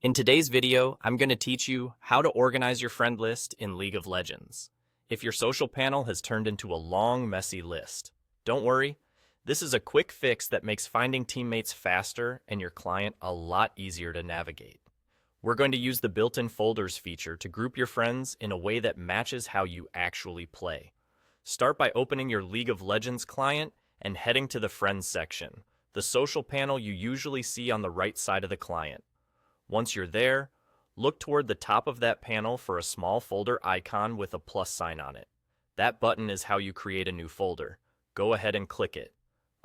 In today's video, I'm going to teach you how to organize your friend list in League of Legends. If your social panel has turned into a long, messy list, don't worry. This is a quick fix that makes finding teammates faster and your client a lot easier to navigate. We're going to use the built-in folders feature to group your friends in a way that matches how you actually play. Start by opening your League of Legends client and heading to the Friends section, the social panel you usually see on the right side of the client. Once you're there, look toward the top of that panel for a small folder icon with a plus sign on it. That button is how you create a new folder. Go ahead and click it.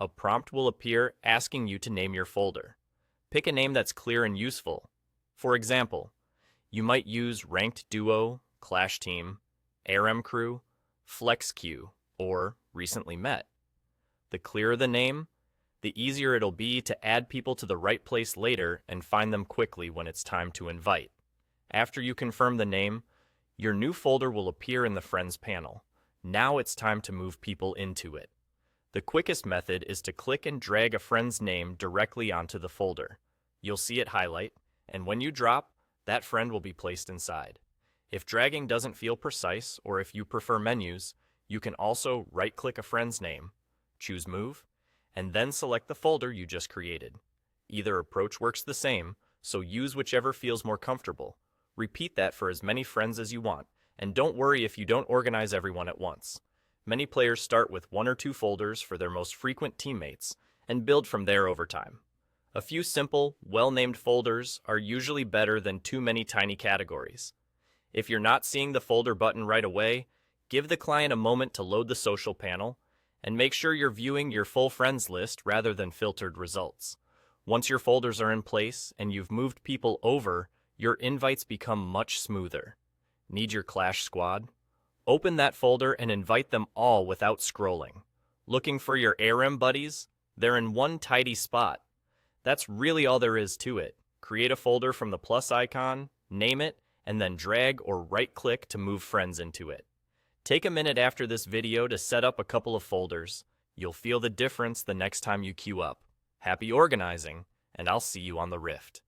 A prompt will appear asking you to name your folder. Pick a name that's clear and useful. For example, you might use Ranked Duo, Clash Team, ARM Crew, Flex Queue, or Recently Met. The clearer the name, the easier it'll be to add people to the right place later and find them quickly when it's time to invite. After you confirm the name, your new folder will appear in the Friends panel. Now it's time to move people into it. The quickest method is to click and drag a friend's name directly onto the folder. You'll see it highlight, and when you drop, that friend will be placed inside. If dragging doesn't feel precise, or if you prefer menus, you can also right-click a friend's name, choose Move, and then select the folder you just created. Either approach works the same, so use whichever feels more comfortable. Repeat that for as many friends as you want, and don't worry if you don't organize everyone at once. Many players start with 1 or 2 folders for their most frequent teammates, and build from there over time. A few simple, well-named folders are usually better than too many tiny categories. If you're not seeing the folder button right away, give the client a moment to load the social panel, and make sure you're viewing your full friends list rather than filtered results. Once your folders are in place and you've moved people over, your invites become much smoother. Need your Clash squad? Open that folder and invite them all without scrolling. Looking for your ARM buddies? They're in one tidy spot. That's really all there is to it. Create a folder from the plus icon, name it, and then drag or right-click to move friends into it. Take a minute after this video to set up a couple of folders. You'll feel the difference the next time you queue up. Happy organizing, and I'll see you on the Rift.